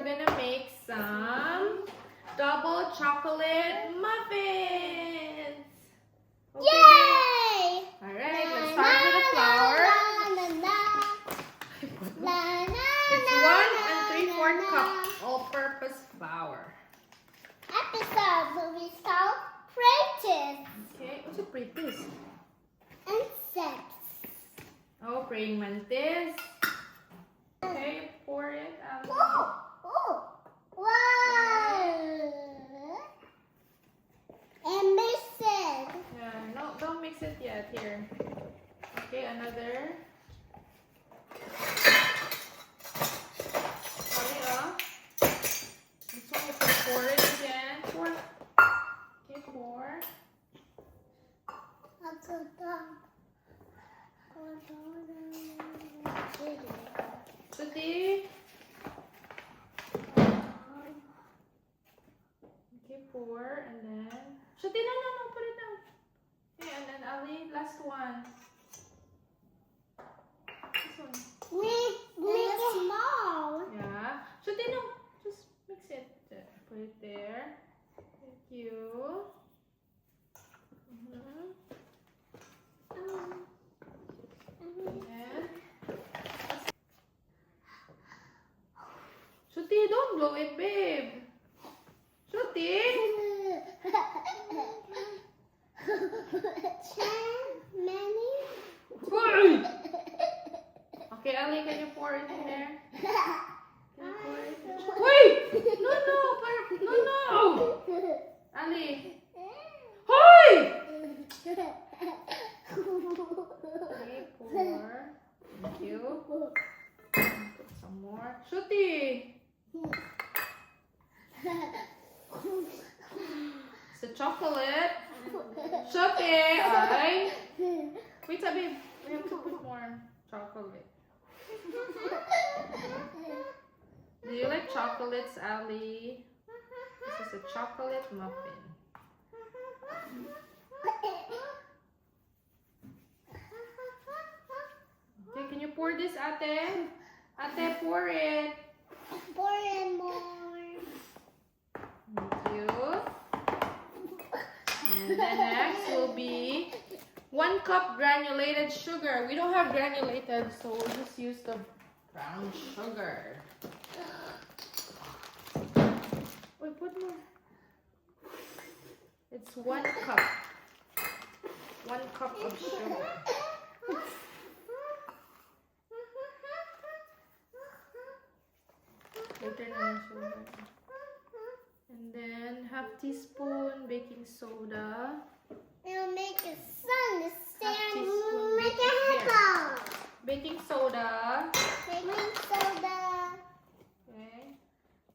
we're gonna make some double chocolate muffins. Okay, Yay! alright, let's start with the flour. It's 1 3/4 cup all-purpose flour. Episode will be so practice Okay, what's a practice? and steps. Oh, praying mantis. Okay, pour it out. Oh! Wow! And mix it. Yeah, no, don't mix it yet. Here. Okay, another. This one you can pour it again. Pour. Okay, pour. Shruti. Okay, pour and then. Shruti, no, put it down. Okay, and then Ali, last one. This one. Make it small. Yeah. Shruti, no, just mix it. Put it there. Thank you. And Shruti, don't blow it, babe. Shruti. Many? Okay, Ali, can you pour it in there? Can you pour it? Wait! No! Ali. Hoy! Okay, pour. Thank you. Put some more. Shruti! It's the chocolate. Shruti! Alright. Wait a bit. We have to put more chocolate. Do you like chocolates, Ali? This is a chocolate muffin. Okay, can you pour this, Ate? Ate, pour it. Pour in more. Thank you. And then next will be 1 cup granulated sugar. We don't have granulated, so we'll just use the brown sugar. Wait, put more. It's 1 cup. 1 cup of sugar. Later na sugar. And then half teaspoon baking soda. It'll make the sun stand teaspoon like a baking hippo. Baking soda. Baking soda. Okay.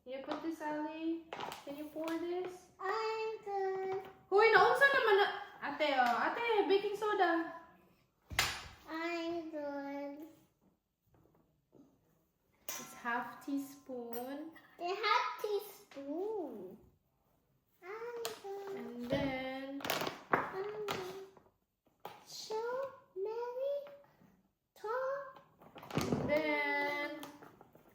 Can you put this, Ali? Can you pour this? I'm good. Hoy, naunsa naman na... Ate, oh. Ate, baking soda. I'm good. It's half teaspoon. A half teaspoon. I'm good. And then... So many top. And then...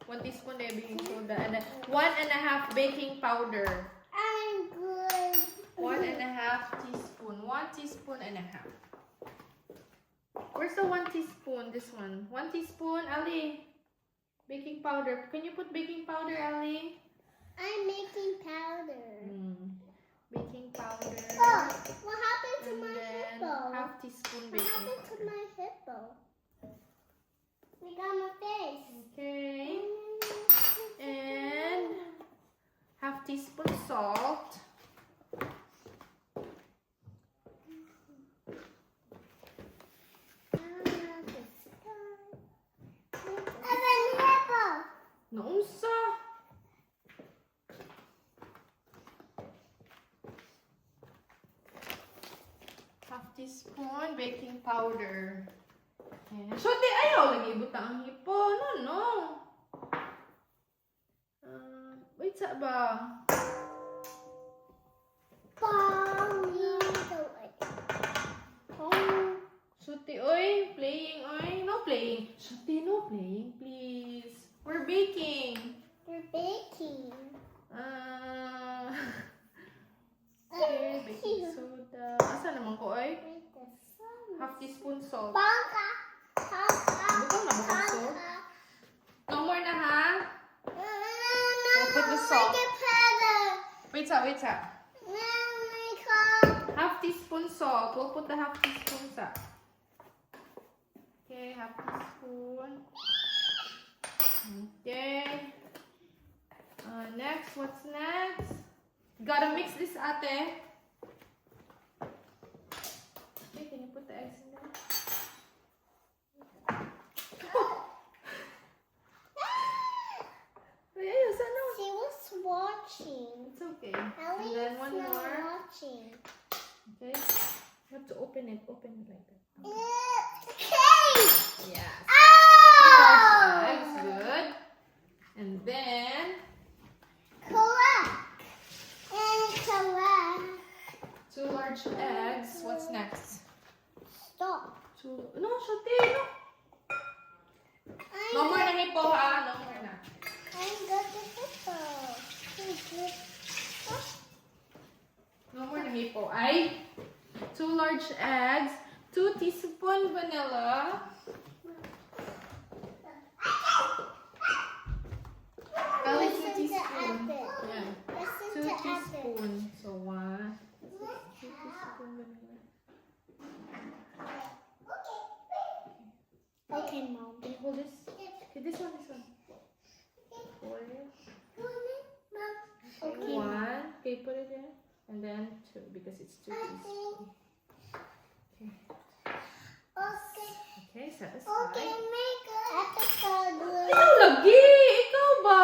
1 teaspoon na baking soda. And then 1.5 baking powder. I'm good. 1.5 teaspoon. 1 teaspoon and a half. Where's the 1 teaspoon? This one. 1 teaspoon, Ali. Baking powder. Can you put baking powder, Ali? I'm making powder. Baking powder. Oh, what happened to And my then hippo? half teaspoon What baking happened to powder. my hippo? We got my face. Okay. And half teaspoon salt. Naunsa? Half teaspoon baking powder. And Shruti, ayaw lagi buta ang hipo. No. Wait sa ba? Shruti, oy, playing, oy. No playing. Shruti, no playing, please. We're baking. We're baking. baking soda. Asa naman ko ay? Half teaspoon salt. Bangka. Butang na bukang salt. No more na ha? We'll put the salt. Make it better. Wait sa, wait sa. Make Half teaspoon salt. We'll put the half teaspoon sa. Okay, half teaspoon. Okay. Next, what's next? Gotta mix this, ate. Okay, can you put the eggs in there? Ay, ayos, ano? She was watching. It's okay. Ellie And then is one not more. watching. Okay. You have to open it. Open it like that. Okay. Yes. Oh! Eggs, good. And then Correct. And correct. 2 large eggs. What's next? Stop. No, Shoti, no. No more na hipo, ha? No more na. I'm good to hippo. No more na hipo. Ay, 2 large eggs, 2 teaspoon vanilla, Ellie, 2 Listen to teaspoon. Epic. Yeah. Listen 2 to Epic. teaspoon. So 1, 2 teaspoon vanilla. Okay, Mom. Can you hold this? Okay, this one, this one. 4. Okay. 1. Okay, put it there. And then 2 because it's 2 teaspoons. Okay. Okay. Okay, set Okay, aside. make an episode. Ikaw lagi! Ikaw ba?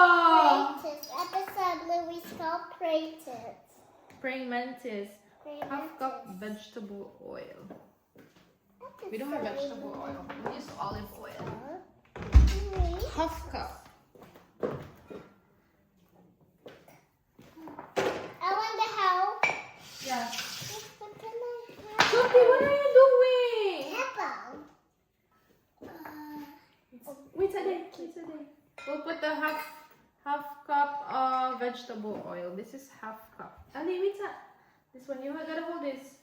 Episode Louis called Prated. Praying mantis. Half cup vegetable oil. We don't have vegetable oil. We use olive oil. Half cup. I wonder how. Yeah. What can I Sophie, what are you doing? Hippo. Wait a day. Wait a day. We'll put the half cup of vegetable oil. This is half cup. Ali, wait a. This one, you gotta hold this.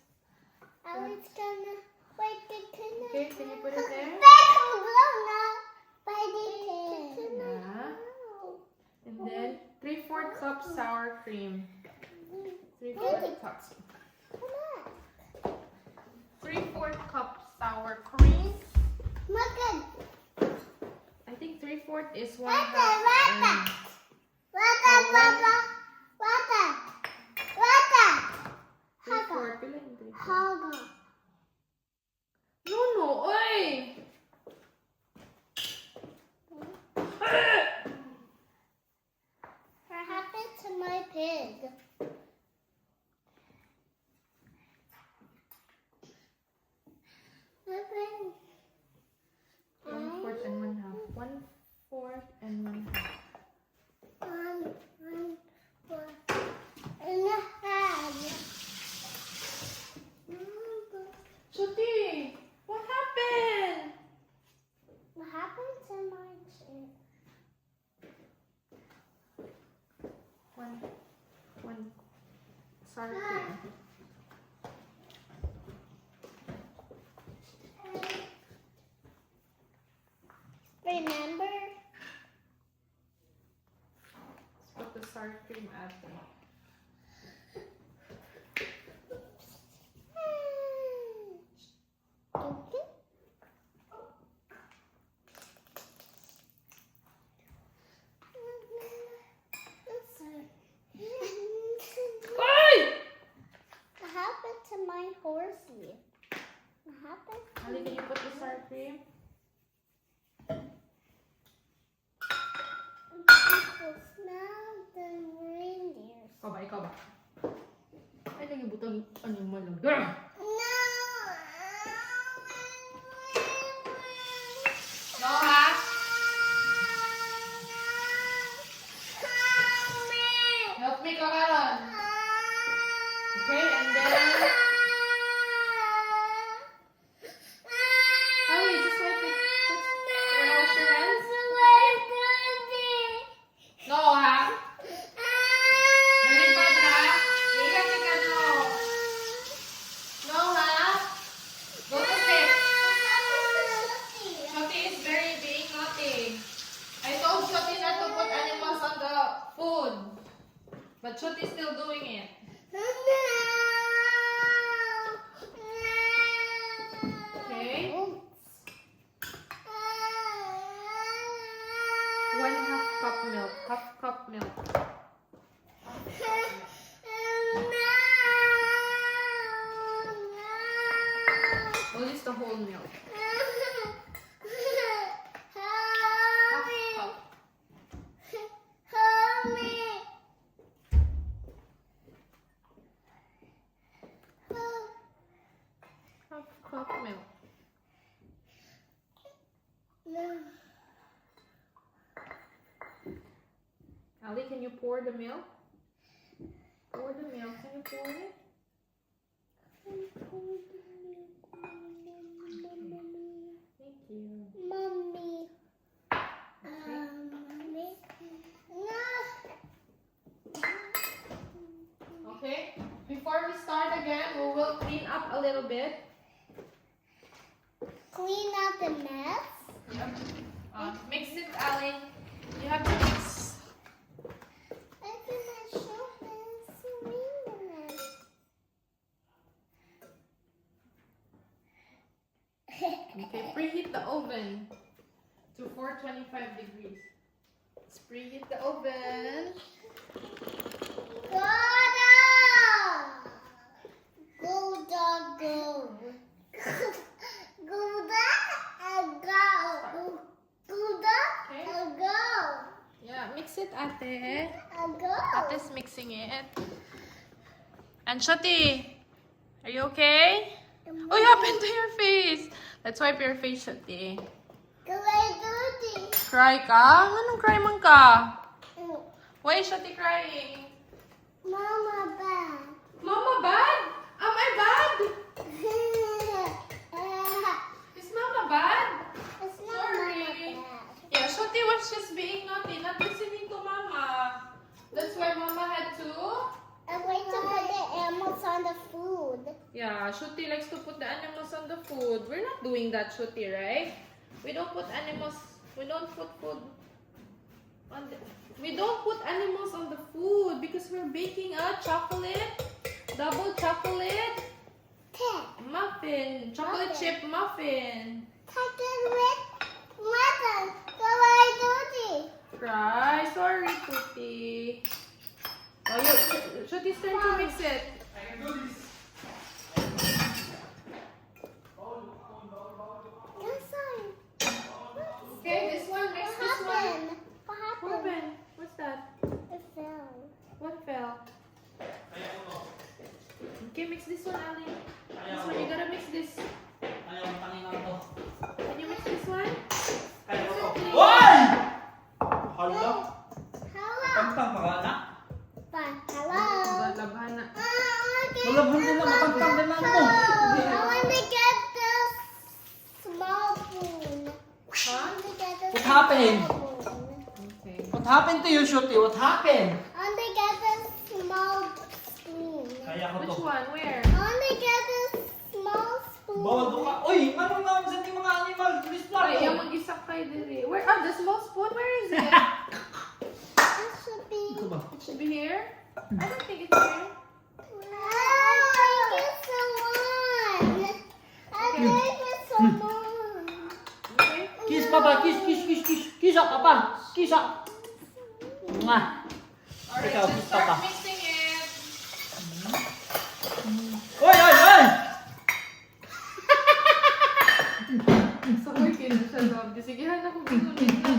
I was gonna wait the tuna. Okay, can you put it there? Yeah. And then 3/4 cup sour cream. 3/4 cups. 3/4 cup sour cream. I think 3/4 is 1 half. And 3/4. Pila yung 3/4? No, oy! What happened to my pig? 1/4 and 1/2. 1/4 and 1/2. Chuti, what happened? What happened to my chick? One sour cream. Remember? Let's put the sour cream at there. What happened to my horsey? What happened? Ali, can you put the sour cream? People smell the reindeers. Ikaw ba? Ay, lagi butang ano mo lang. Girl! No. No, ha? Help me, Kakaron. Okay, and then... Ali, just wipe it. You wanna wash your hands? No, ha? Very bad, ha? Ikan-ikan mo. the whole milk. Help me. Half Help me. cup milk. Ali, can you pour the milk? Pour the milk. Can you pour it? Thank you. Mommy. Mommy. No. Okay. Before we start again, we will clean up a little bit. Clean out the mess. Yep. Mix it, Ali. You have to mix. I cannot show this. Okay, preheat the oven to 425 degrees. Let's preheat the oven. Go dog! Go dog, go. Go dog, and go. Go dog, Okay. and go. Yeah, mix it, ate. And go. Ate's mixing it. And Shoti, are you okay? Oh, what happened to your face? Let's wipe your face, Shoti. Go I do this. Cry ka? Anong cry man ka? Why is Shoti crying? Mama bad. Mama bad? Am I bad? Is Mama bad? It's not Sorry. Mama bad. Yeah, Shoti was just being naughty, not listening to Mama. That's why Mama had to... I'm going to put the animals on the food. Yeah, Shoti likes to put the animals on the food. We're not doing that, Shoti, right? We don't put animals... We don't put food... on the... We don't put animals on the food because we're baking a chocolate... Double chocolate... Muffin. Chocolate Muffin. chip muffin. Chocolate with mother. Go I do this. Cry. Sorry, Tuti. Oh, Shuti's turn to mix it. Yes, sorry. Okay, this one, mix What this one. happened? What What happened? happened? What's that? It fell. What fell? Okay, mix this one, Ali. This one, you gotta mix this. Can you mix this one? Hoy! Hala, Hello. kantang makana. Hello. Labhana. Malabhan din lang, matantang din lang mo. I want to get this small spoon. I Huh? want to get this What happened? small spoon. Okay. What happened to you, Shoti? What happened? I want to get this small spoon. Kaya ko to. Which one? Where? I want to get this small spoon. Bawal ka. Uy, ano nga sa ating mga animal? Bilis lang Ay, mo. yung mag-isak kayo dili. Where? Oh, the small spoon? Where is it? It should be. Ito ba? It should be here. I don't think it's here. I think it's the one. I think it's the one. Okay. Kiss, papa. Kiss, kiss, kiss, kiss. Kiss up, papa. Kiss up. Mwah. Alright, Ikaw, let's kiss start papa. mixing it. Oy, oy, oy! So, we're kidding siya, love. Disigihan ako ginulit na.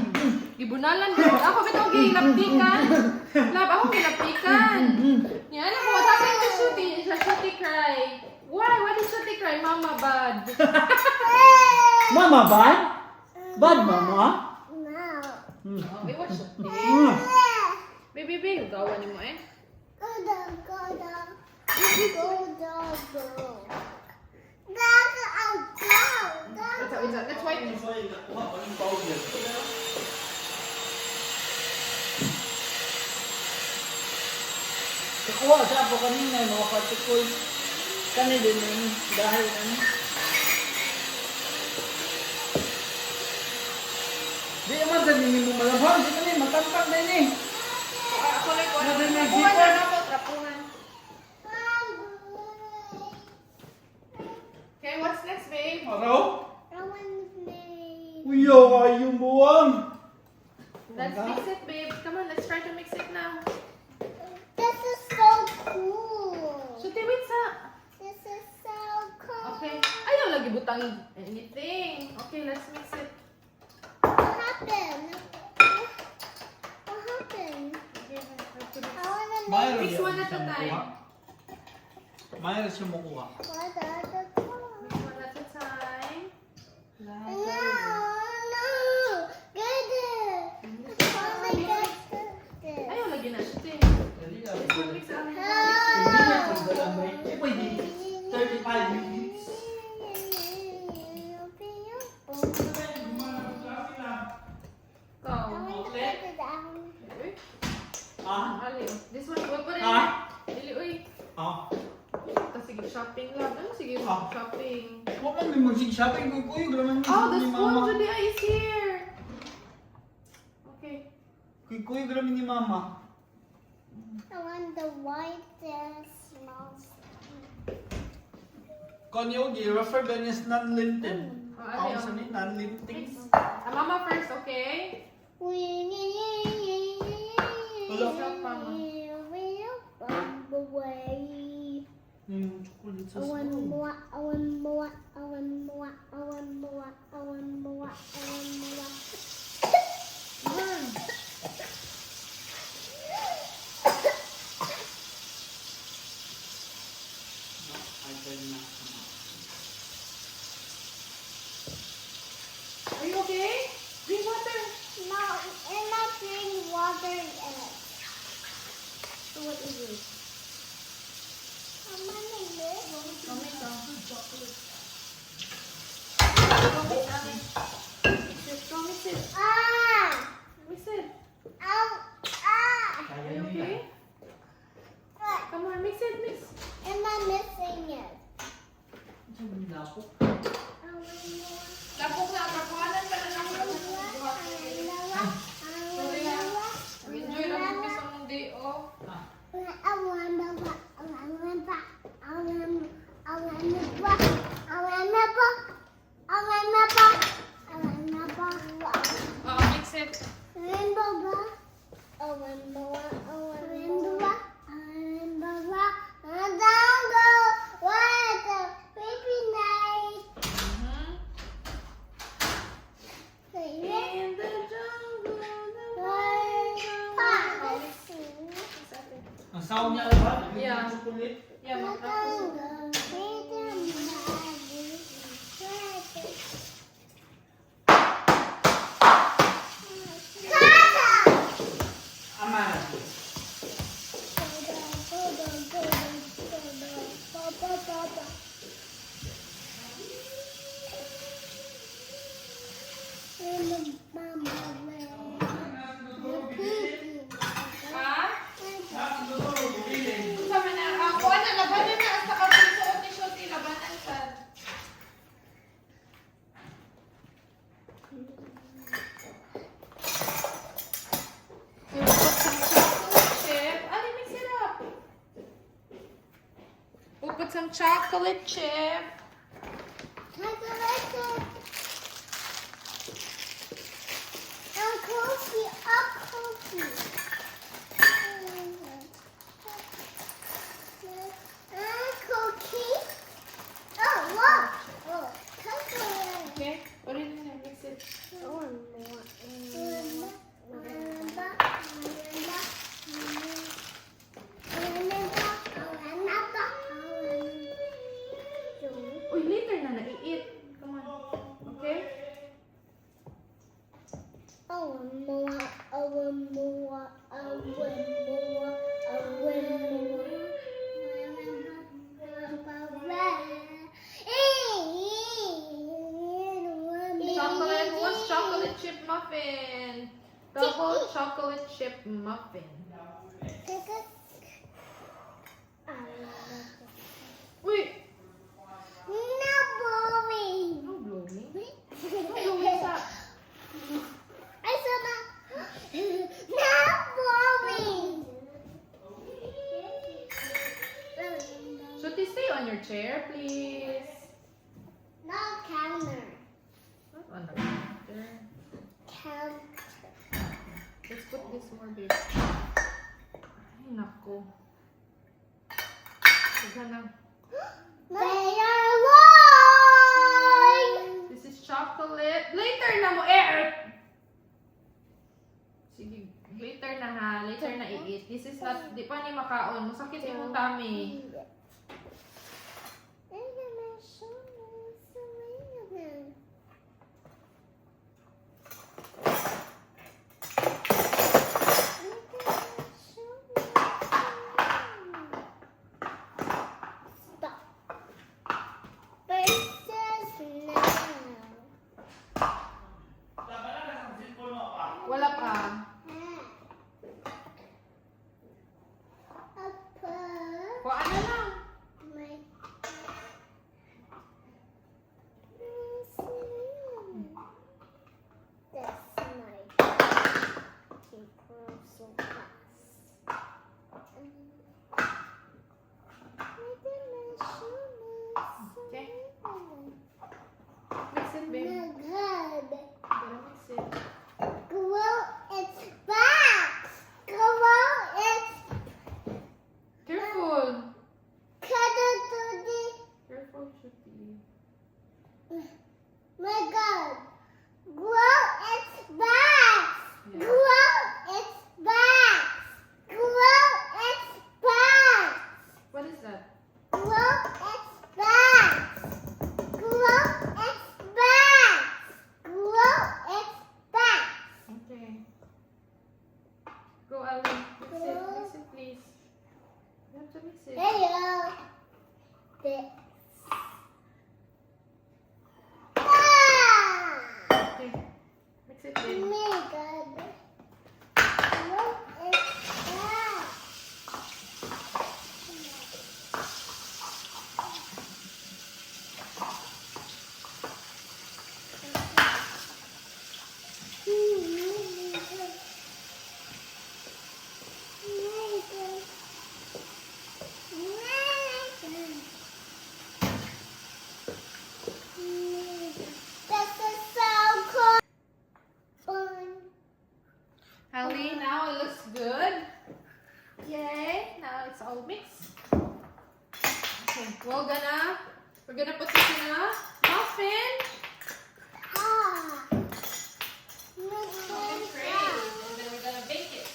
Gibunalan ko. Ako bitaw ginaptikan. Love, ako ginaptikan. Yan ako. What happened to Shoti? Shoti cry. Why? Why did Shoti cry? Mama bad. Mama, bad? Bad, mama? No. Oh, it was Shoti. Mm. Baby, baby. Gawa ni mo eh. Go dog, go dog. Go dog, go. Dog, oh, go. What's up? What's up? Let's wipe this. Nakuha sa ako kanina, mga particles. Kani din yun, dahil ano. Di naman sa nini mo malabhan, di kani, matantang din eh. Ako like one. Mother, may Trapuhan zipper. na ako. Trapuhan. Okay, what's next, babe? Araw? I want me. Uyo, ayong buwang. Let's mix it, babe. Come on, let's try to mix it now. This is so cool. Shoti, wait sa. This is so cool. Okay. Ayaw lagi ibutang anything. Okay, let's mix it. What happened? What happened? Okay, I put it. I wanna Mayroon Mix siya one at a siyang time. makuha. Mayroon siya makuha. What are the Mix one at a time. No, no. Get it. Only get it. Ayaw, lagyan na siya. Dali ka. Let's go mix it. Hindi na pagdalambay. Eh, pwede. 35 minutes. Go. Uy. Ah? Ali, this one, we'll put it in. Ah? Dili, uy. Ah? Tapos sige, shopping lang. Ano sige, Ah. shopping. Huwag man din mag-shopping. Uy, graman Oh, the ni spoon mama. today is here. Okay. Kuy, graman ni mama. I want the white that smells. Konyo, refer Venice non-lintin. Oh, Ako Ali, sa ni non-lintin. Mama first, okay? Yung chocolate sa I want spoon. more, I want more, I want more, I want more, I want more, I want more. Mm. Ay, pwede na. Are you okay? Drink water. No, I'm not drinking water in it. So what is it? I'm gonna live. Mami, chocolate. Mix it, go mix it. Ah! Mix it. Ow! Ah! Are you okay? Come on, mix it, mix. Am I missing it? Saan yung lapok? I want more. Lapok na, kakuhanan pa na lang. Enjoy lang yung isang day off. Ah, Mix it. Mhm. In the jungle, the ang sound niya ba? Yeah. Yung chocolate? Yeah, mag-tapos. Amara. Ha? Sabi na, ako na, labanan na. Sa kapag suot ni Shoti, labanan sa. We will put some chocolate chip. Ali, mix it up. We'll put some chocolate chip. Okay? Put it in there, mix it. Uy, later na nai-eat. Come on. Okay? Chocolate. What's chocolate chip muffin? Double chocolate chip muffin. Uy! Not blowing. No blowing. No blowing sa... I said that. Not blowing. Shoti, stay on your chair, please. Not counter. Not on the counter. Count. Let's put this more big. Ay, nako. Sige na. They are long. makaon. Masakit yung tummy. Wala pa. Kuha na lang. Mix it, babe. Gotta mix it. Careful. Careful, Shruti. My God! Grow its back! Yeah. Grow its back! Grow its back! What is that? Grow its back! Grow its back! Grow its back! Okay. Go, Ali. Mix it, please. You have to mix it. Hello. This. Ah! Okay. Mix it, babe. My God. Grow its back! Ali, now it looks good. Yay! Now it's all mixed. Okay, we're gonna put this in a muffin tray, and then we're gonna bake it.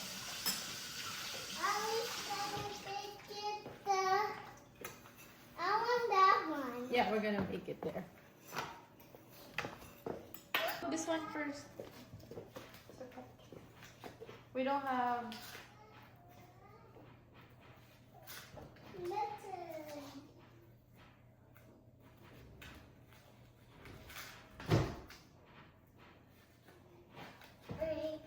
I want that one. Yeah, we're gonna bake it there. This one first. We don't have. Ate,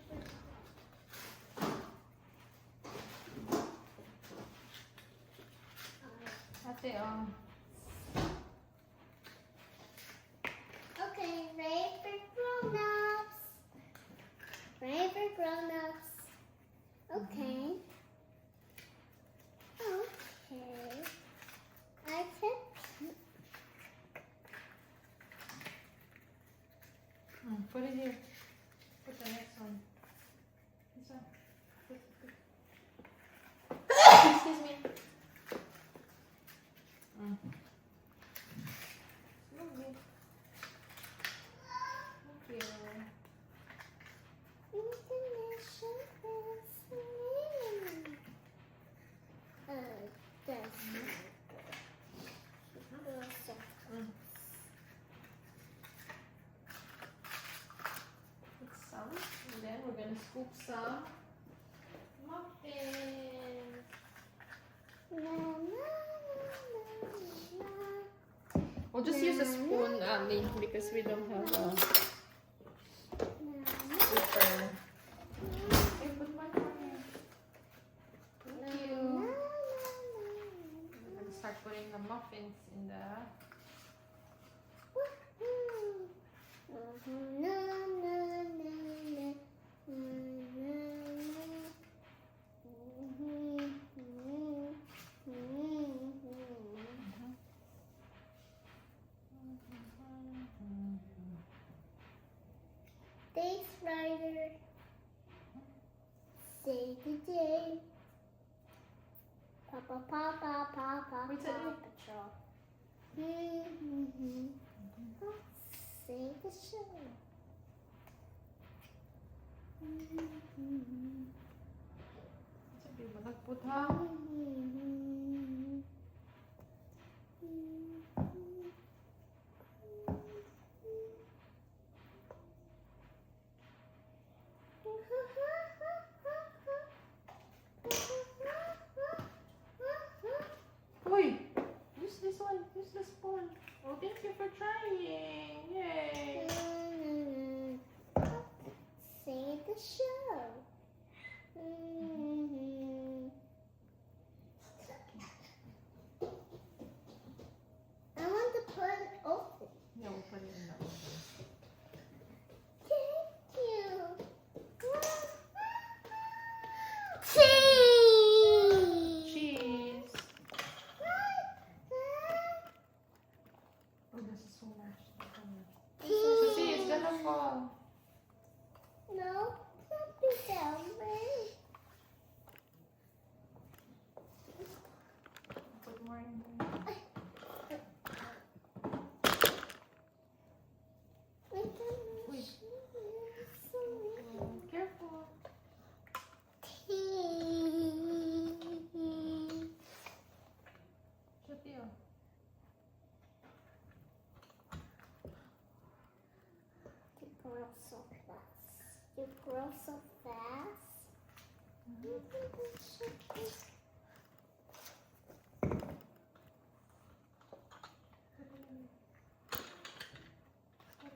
Okay, ready for grown-ups. Ready for grown-ups. Okay. Okay. I can. put it here. Put the next one. This one. Excuse me. Slowly. Thank you. Put some, and then we're gonna scoop some muffins. We'll just use a spoon, Ali, because we don't have a scooper. Okay, put one more here. Thank you. I'm gonna start putting the muffins in the. Thanks, Ryder. Say the day. Papa, papa, papa, Wait, say papa, it. patrol. Say the show. Di ba nagput ha? Uy! Use this one. Use the spoon. Oh, thank you for trying. Yay! Say the show. I want to put it open. Yeah, we'll put it in the oven. Thank you. Cheese. Cheese. Oh, this is so much. See, it's gonna fall. No, not be down there. Put more in there. Wait. Careful. Shut the door. You grow so fast. You grow so fast.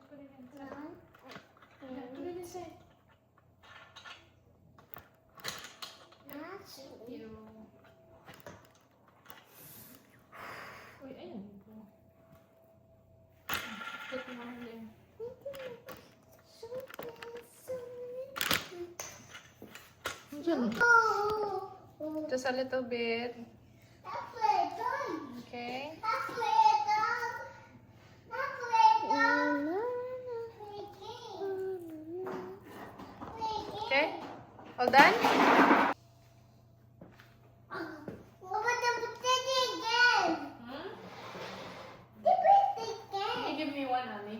Put it inside. Yeah, put it inside. Actually, You. Uy, ayun. Put more in there. Oh, Just a little bit. halfway done. Okay. Halfway done. Halfway done. Okay. All done? What about the potato again? Hmm? The potato Can again. you give me one, Ali?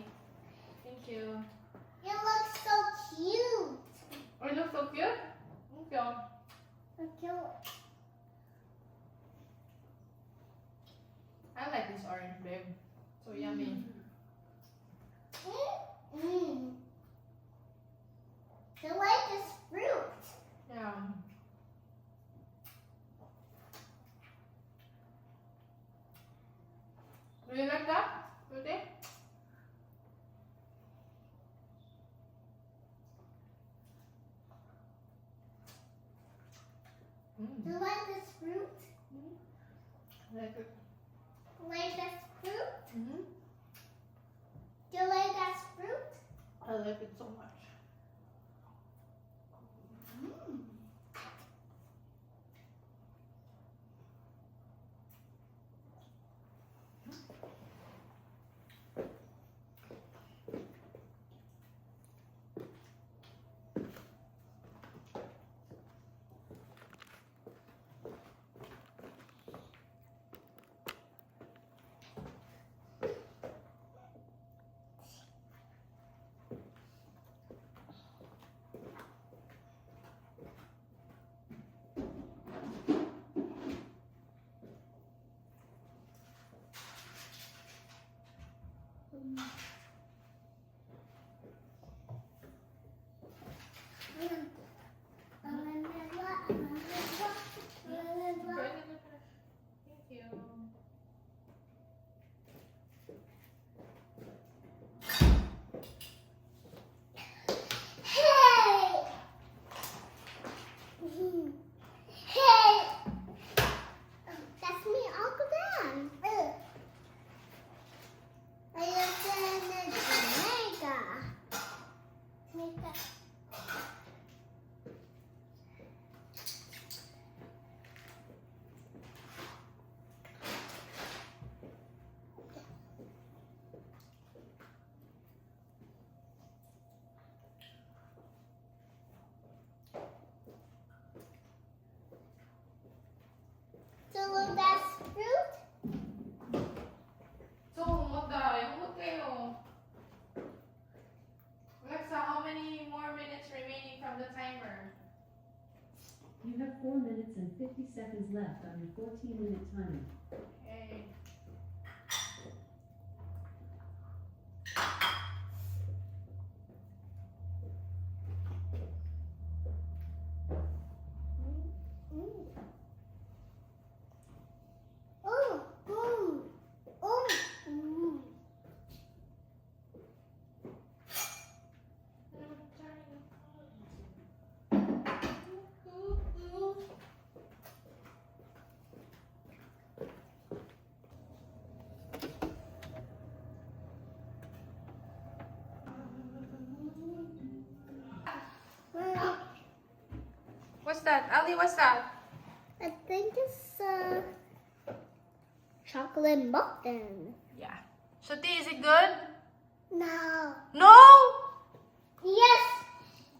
Thank you. You look so cute. Oh, it looks so cute. Okay. Okay. I like this orange, babe. So yummy. Mm. The like this fruit. Yeah. Do you like that? Rudy? You like this fruit? I like it. Like this fruit? Mm-hmm. Do you like that fruit? I like it so much. Thank you. Hey! Hey! That's me, Uncle Dan. I just You have 4 minutes and 50 seconds left on your 14-minute timer. Okay. Oh, oh, oh, mm. What's that? Ali, what's that? I think it's chocolate muffin. Yeah. Shruti, is it good? No. No! Yes.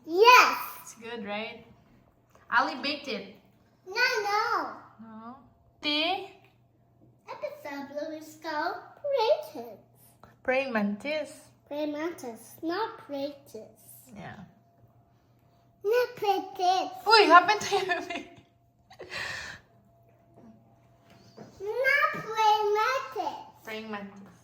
Yes. It's good, right? Ali baked it. No. No. Shruti? Episode blue is called Pratis. Praying mantis. Praying mantis, not Pratis. Yeah. Not Pratis. Uy, happened to your baby. Not praying mantis. Praying mantis.